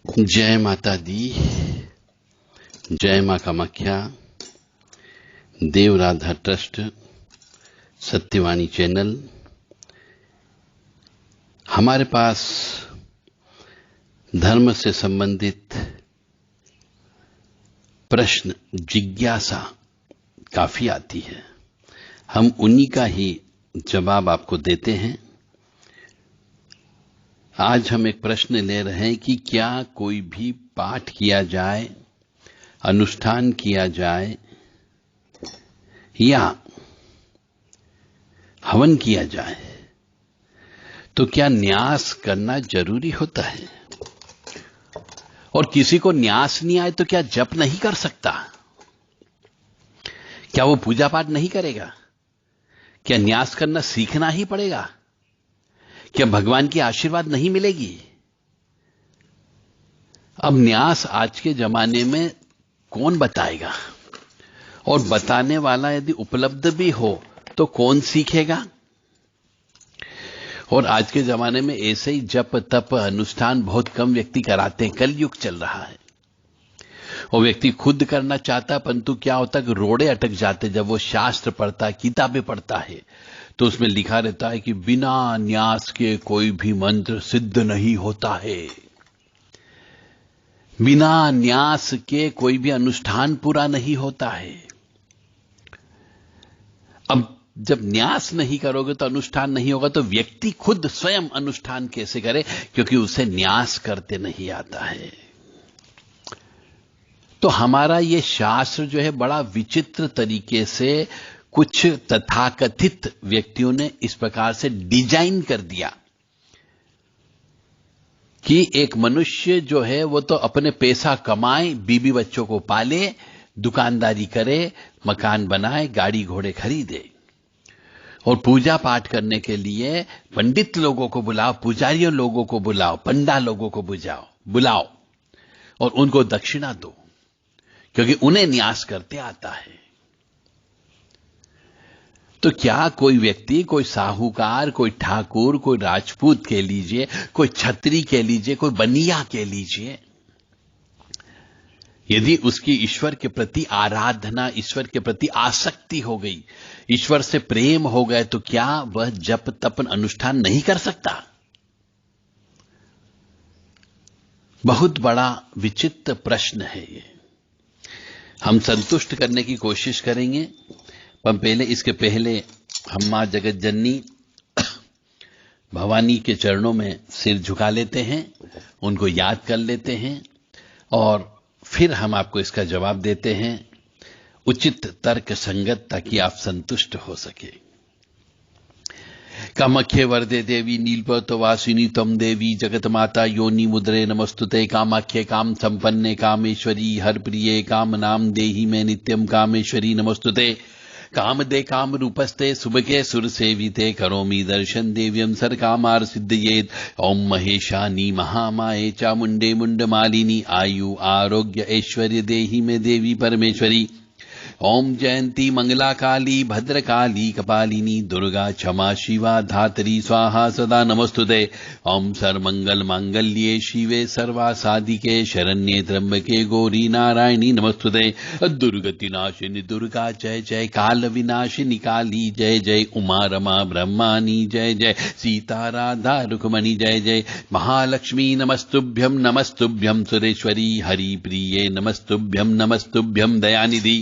जय माता दी, जय मां कामाख्या, देव राधा ट्रस्ट, सत्यवाणी चैनल। हमारे पास धर्म से संबंधित प्रश्न, जिज्ञासा काफी आती है। हम उन्हीं का ही जवाब आपको देते हैं। आज हम एक प्रश्न ले रहे हैं कि क्या कोई भी पाठ किया जाए, अनुष्ठान किया जाए या हवन किया जाए तो क्या न्यास करना जरूरी होता है? और किसी को न्यास नहीं आए तो क्या जप नहीं कर सकता? क्या वो पूजा पाठ नहीं करेगा? क्या न्यास करना सीखना ही पड़ेगा? क्या भगवान की आशीर्वाद नहीं मिलेगी? अब न्यास आज के जमाने में कौन बताएगा? और बताने वाला यदि उपलब्ध भी हो तो कौन सीखेगा? और आज के जमाने में ऐसे ही जप तप अनुष्ठान बहुत कम व्यक्ति कराते हैं। कलयुग चल रहा है और व्यक्ति खुद करना चाहता, परंतु क्या होता है कि रोड़े अटक जाते। जब वो शास्त्र पढ़ता है, किताबें पढ़ता है, तो उसमें लिखा रहता है कि बिना न्यास के कोई भी मंत्र सिद्ध नहीं होता है, बिना न्यास के कोई भी अनुष्ठान पूरा नहीं होता है। अब जब न्यास नहीं करोगे तो अनुष्ठान नहीं होगा, तो व्यक्ति खुद स्वयं अनुष्ठान कैसे करे, क्योंकि उसे न्यास करते नहीं आता है। तो हमारा ये शास्त्र जो है बड़ा विचित्र तरीके से कुछ तथाकथित व्यक्तियों ने इस प्रकार से डिजाइन कर दिया कि एक मनुष्य जो है वो तो अपने पैसा कमाए, बीबी बच्चों को पाले, दुकानदारी करे, मकान बनाए, गाड़ी घोड़े खरीदे, और पूजा पाठ करने के लिए पंडित लोगों को बुलाओ, पुजारियों लोगों को बुलाओ, पंडा लोगों को बुलाओ और उनको दक्षिणा दो, क्योंकि उन्हें न्यास करते आता है। तो क्या कोई व्यक्ति, कोई साहूकार, कोई ठाकुर, कोई राजपूत कह लीजिए, कोई छत्री कह लीजिए, कोई बनिया कह लीजिए, यदि उसकी ईश्वर के प्रति आराधना, ईश्वर के प्रति आसक्ति हो गई, ईश्वर से प्रेम हो गए, तो क्या वह जप तपन अनुष्ठान नहीं कर सकता? बहुत बड़ा विचित्र प्रश्न है ये। हम संतुष्ट करने की कोशिश करेंगे, पर इसके पहले हम मां जगत जननी भवानी के चरणों में सिर झुका लेते हैं, उनको याद कर लेते हैं और फिर हम आपको इसका जवाब देते हैं उचित तर्क संगत, ताकि आप संतुष्ट हो सके। कामाख्ये वरदे देवी नीलपर्वतवासिनी तम देवी जगत माता योनि मुद्रे नमस्तुते। कामाख्ये काम संपन्ने कामेश्वरी हर प्रिये काम नाम देहि में नित्यम कामेश्वरी नमस्तुते। काम दे काम रूपस्ते सुबके सुर सेविते करोमि दर्शन देव्यम सर कामार सिद्धयेत। ओम महेशानी महामाये चामुंडे मुंड मालिनी आयु आरोग्य ऐश्वर्य देहि में देवी परमेश्वरी। ओम जयंती मंगला काली भद्रकाली कपालिनी दुर्गा क्षमा शिवा धात्री स्वाहा सदा नमस्तुते। ओम सर्वमंगल मांगल्ये शिवे सर्वा साधिके शरण्ये त्र्यंबके गौरी नारायणी नमस्तुते। दुर्गति नाशिनी दुर्गा जय जय, काल विनाशिनी काली जय जय, उमा रमा ब्रह्मानी जय जय, सीता राधा रुक्मणी जय जय, महालक्ष्मी नमस्तुभ्यम नमस्तुभ्यम, सुरेश्वरी हरि प्रिये नमस्तुभ्यम नमस्तुभ्यम, दयानिधि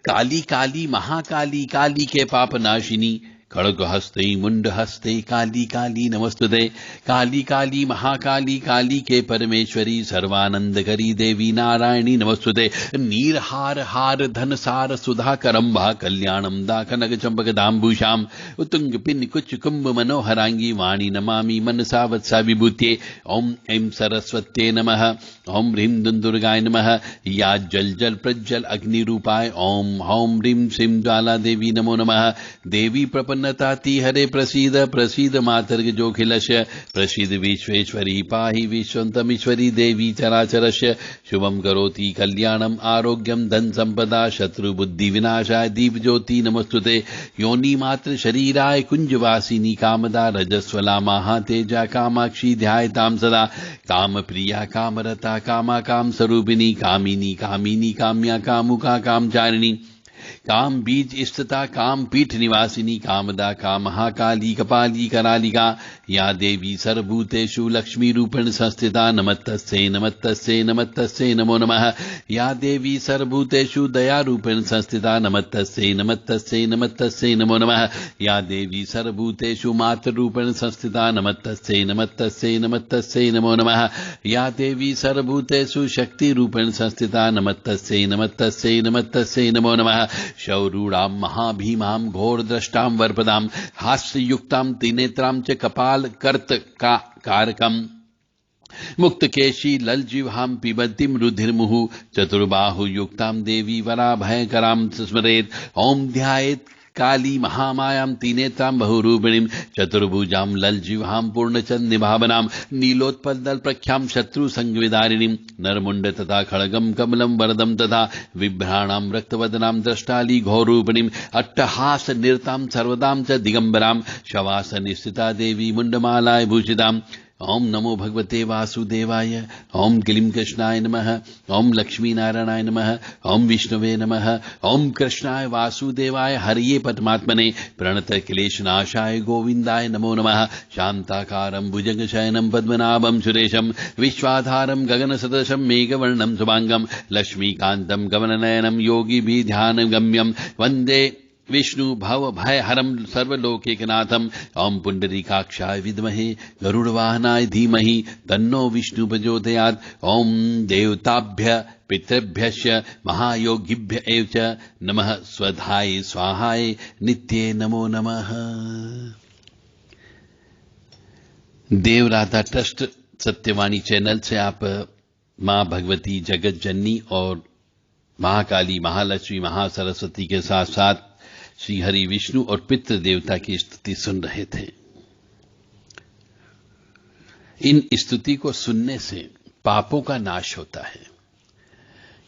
काली काली महाकाली काली के पाप नाशिनी, खड़ग हस्ते मुंड हस्ते काली काली नमस्तुते। काली काली महाकाली काली के परमेश्वरी सर्वानंद करी देवी नारायणी नमस्तुते। नीर हार हार धन सार सुधा करंभा कल्याणम दा कनक चंपक दाम्बुशाम, उतुंग पिन कुच कुंभ मनोहरांगी वाणी नमामि मनसा वत्सा विभूते। ओम ऐं सरस्वत्ये नमः, ओम ह्रीं दुर्गाय नमः, या जल जल प्रज्वल अग्नि रूपाय ओम हौम ह्रीं श्रीं ज्वाला देवी नमो नमः। देवी प्रपन्न पन्नताति हरे प्रसीद प्रसीद मातर्ग जोखिलस्य प्रसीद विश्वेश्वरी पाहि विश्वन्तमीश्वरी देवी चराचरस्य शुभं करोति कल्याणम आरोग्यम धन संपदा शत्रु बुद्धि विनाशाय दीप ज्योति नमस्तुते योनि मात्र शरीराय कुंजवासिनी कामदा रजस्वला महातेजा कामाक्षी ध्यायताम सदा काम प्रिया कामरता कामा काम स्वरूपिणी कामिनी कामिनी काम्या कामुका कामचारिणी काम बीज इष्टता काम पीठ निवासिनी कामदा कामहाकाली कपाली करालिका या देवी सर्वभूतेषु लक्ष्मी रूपेण संस्थिता नमस्तस्यै नमस्तस्यै नमस्तस्यै नमो नमः या देवी सर्वभूतेषु दया रूपेण संस्थिता नमस्तस्यै नमस्तस्यै नमस्तस्यै नमो नमः या देवी सर्वभूतेषु मातृ रूपेण संस्थिता नमस्तस्यै नमस्तस्यै नमस्तस्यै नमो नमः या देवी सर्वभूतेषु शक्ति रूपेण संस्थिता नमस्तस्यै नमस्तस्यै नमस्तस्यै नमो नमः शौरूढ़ां महाभीमां घोरद्रष्टां वर्पदां हास्ययुक्तां त्रिनेत्रां च कपालकर्तकारकम् मुक्तकेशी ललजिह्वां पिबतीं रुधिर्मुहुः चतुर्बाहुयुक्तां देवी वराभयकरां स्मरेत् ॐ ध्यायेत् काली महामायां त्रिनेत्रां बहुरूपिणीं चतुर्भुजां ललजिह्वां पूर्णचन्द्रनिभावनां नीलोत्पलदल प्रख्यां शत्रुसंविदारिणीं नरमुण्ड तथा खड्गं कमलं वरदं तथा विभ्राणां रक्तवदनां द्रष्टाली घोरूपिणीं अट्टहास निरतां सर्वदां च दिगंबरां शवासनिस्थिता देवी मुण्डमालाय भूषिताम् ओम नमो भगवते वासुदेवाय ओम क्लीं कृष्णाय नमः ओम लक्ष्मी नारायणाय नमः ओम विष्णुवे नमः ओम कृष्णाय वासुदेवाय हरिये परमात्मने प्रणत क्लेशनाशाय गोविंदाय नमो नमः शांताकारं भुजगशयनं पद्मनाभं सुरेशं विश्वाधारं गगनसदृशं मेघवर्णं शुभांगं लक्ष्मीकान्तं कमलनयनं योगिभिः ध्यानगम्यं वन्दे विष्णु भव भय हरम सर्वलोकैकनाथम ओम पुंडरीकाक्षाय विद्महे गरुड़वाहनाय धीमहि तन्नो विष्णु प्रचोदयात् ओम देवताभ्य पितृभ्यश्च महायोगिभ्य एव च नमः स्वधाय स्वाहाय नित्ये नमो नमः। देव राधा ट्रस्ट सत्यवाणी चैनल से आप मां भगवती जगत जननी और महाकाली महालक्ष्मी महासरस्वती के साथ साथ श्री हरि विष्णु और पितृ देवता की स्तुति सुन रहे थे। इन स्तुति को सुनने से पापों का नाश होता है,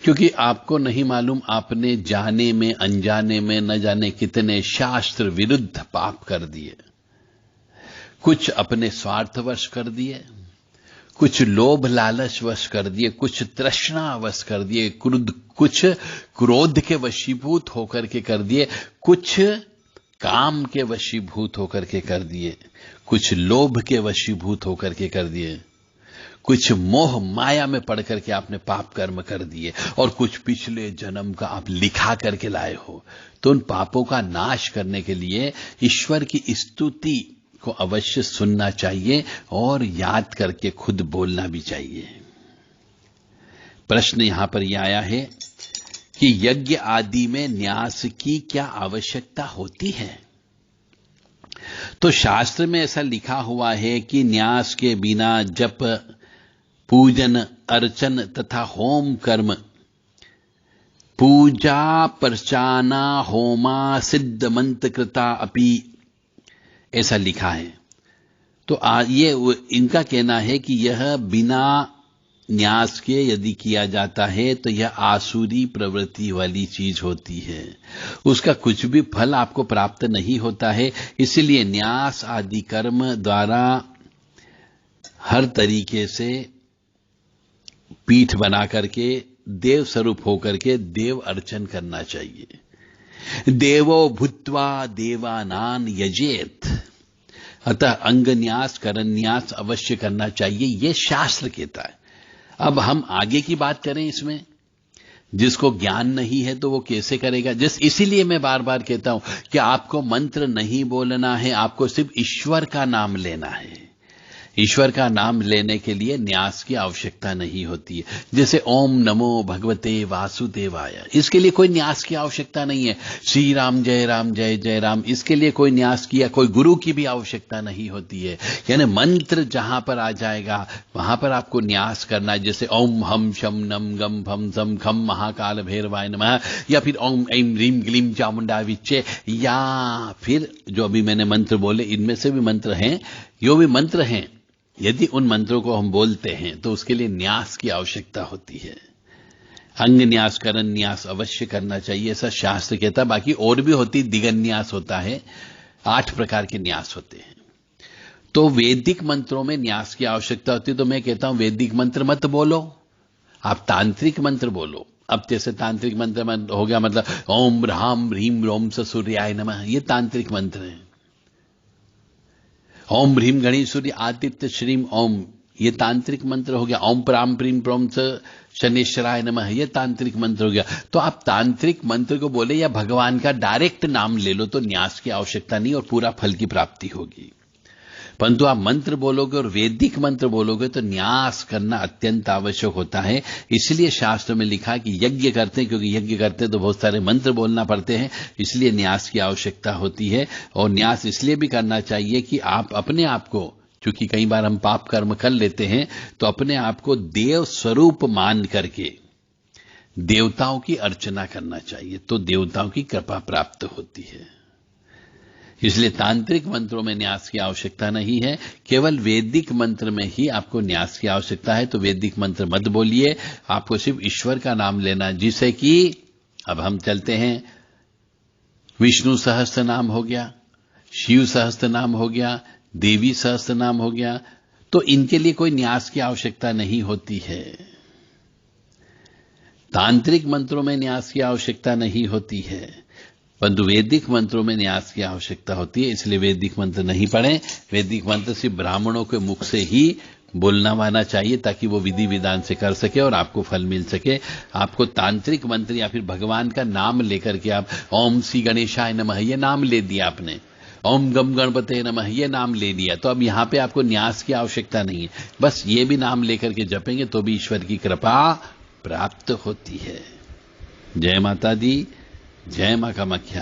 क्योंकि आपको नहीं मालूम आपने जाने में अनजाने में न जाने कितने शास्त्र विरुद्ध पाप कर दिए। कुछ अपने स्वार्थवश कर दिए, कुछ लोभ लालच वश कर दिए, कुछ तृष्णा वश कर दिए, कुछ क्रोध के वशीभूत होकर के कर दिए, कुछ काम के वशीभूत होकर के कर दिए, कुछ लोभ के वशीभूत होकर के कर दिए, कुछ मोह माया में पड़ करके आपने पाप कर्म कर दिए, और कुछ पिछले जन्म का आप लिखा करके लाए हो। तो उन पापों का नाश करने के लिए ईश्वर की स्तुति को अवश्य सुनना चाहिए और याद करके खुद बोलना भी चाहिए। प्रश्न यहां पर यह आया है कि यज्ञ आदि में न्यास की क्या आवश्यकता होती है? तो शास्त्र में ऐसा लिखा हुआ है कि न्यास के बिना जप पूजन अर्चन तथा होम कर्म पूजा पर्चाना होमा सिद्ध मंत्र कृता अपि ऐसा लिखा है। तो ये इनका कहना है कि यह बिना न्यास के यदि किया जाता है तो यह आसुरी प्रवृत्ति वाली चीज होती है, उसका कुछ भी फल आपको प्राप्त नहीं होता है। इसलिए न्यास आदि कर्म द्वारा हर तरीके से पीठ बना करके देव स्वरूप होकर के देव अर्चन करना चाहिए। देवो भूत्वा देवानान यजेत, अतः अंगन्यास करन्यास अवश्य करना चाहिए, यह शास्त्र कहता है। अब हम आगे की बात करें इसमें, जिसको ज्ञान नहीं है तो वो कैसे करेगा? इसीलिए मैं बार बार कहता हूं कि आपको मंत्र नहीं बोलना है, आपको सिर्फ ईश्वर का नाम लेना है। ईश्वर का नाम लेने के लिए न्यास की आवश्यकता नहीं होती है। जैसे ओम नमो भगवते वासुदेवाय, इसके लिए कोई न्यास की आवश्यकता नहीं है। श्री राम जय जय राम, इसके लिए कोई न्यास की या कोई गुरु की भी आवश्यकता नहीं होती है। यानी मंत्र जहां पर आ जाएगा वहां पर आपको न्यास करना है। जैसे ओम हम शम नम गम फम सम खम महाकाल भैरवाय नमः, या फिर ओम ऐम ह्रीम क्लीम चामुंडा विच्चे, या फिर जो अभी मैंने मंत्र बोले इनमें से भी मंत्र हैं, जो भी मंत्र हैं यदि उन मंत्रों को हम बोलते हैं तो उसके लिए न्यास की आवश्यकता होती है। अंग न्यास करण न्यास अवश्य करना चाहिए, ऐसा शास्त्र कहता है। बाकी और भी होती, दिगन न्यास होता है, 8 प्रकार के न्यास होते हैं। तो वैदिक मंत्रों में न्यास की आवश्यकता होती है। तो मैं कहता हूं वैदिक मंत्र मत बोलो, आप तांत्रिक मंत्र बोलो। अब जैसे तांत्रिक मंत्र हो गया मतलब ओम ह्राम ह्रीम रोम स सूर्याय नमः, ये तांत्रिक मंत्र है। ओम ह्रीम गणेशूर्य आदित्य श्रीम ओम, ये तांत्रिक मंत्र हो गया। ओम प्राम प्रीम प्रोम स शनेश्वराय नमः, ये तांत्रिक मंत्र हो गया। तो आप तांत्रिक मंत्र को बोले या भगवान का डायरेक्ट नाम ले लो तो न्यास की आवश्यकता नहीं और पूरा फल की प्राप्ति होगी। परंतु आप मंत्र बोलोगे और वैदिक मंत्र बोलोगे तो न्यास करना अत्यंत आवश्यक होता है। इसलिए शास्त्र में लिखा कि यज्ञ करते हैं, क्योंकि यज्ञ करते हैं तो बहुत सारे मंत्र बोलना पड़ते हैं, इसलिए न्यास की आवश्यकता होती है। और न्यास इसलिए भी करना चाहिए कि आप अपने आप को, क्योंकि कई बार हम पाप कर्म कर लेते हैं, तो अपने आप को देव स्वरूप मान करके देवताओं की अर्चना करना चाहिए, तो देवताओं की कृपा प्राप्त होती है। इसलिए तांत्रिक मंत्रों में न्यास की आवश्यकता नहीं है, केवल वैदिक मंत्र में ही आपको न्यास की आवश्यकता है। तो वैदिक मंत्र मत बोलिए, आपको सिर्फ ईश्वर का नाम लेना, जिसे कि अब हम चलते हैं, विष्णु सहस्त्र नाम हो गया, शिव सहस्त्र नाम हो गया, देवी सहस्त्र नाम हो गया, तो इनके लिए कोई न्यास की आवश्यकता नहीं होती है। तांत्रिक मंत्रों में न्यास की आवश्यकता नहीं होती है, परंतु वैदिक मंत्रों में न्यास की आवश्यकता होती है। इसलिए वैदिक मंत्र नहीं पढ़ें। वैदिक मंत्र सिर्फ ब्राह्मणों के मुख से ही बोलना माना चाहिए, ताकि वो विधि विधान से कर सके और आपको फल मिल सके। आपको तांत्रिक मंत्र या फिर भगवान का नाम लेकर के आप ओम श्री गणेशाय नमः ये नाम ले दिया आपने, ओम गम गणपते नमः ये नाम ले लिया, तो अब यहां पे आपको न्यास की आवश्यकता नहीं है। बस ये भी नाम लेकर के जपेंगे तो भी ईश्वर की कृपा प्राप्त होती है। जय माता दी, जय मां कामाख्या।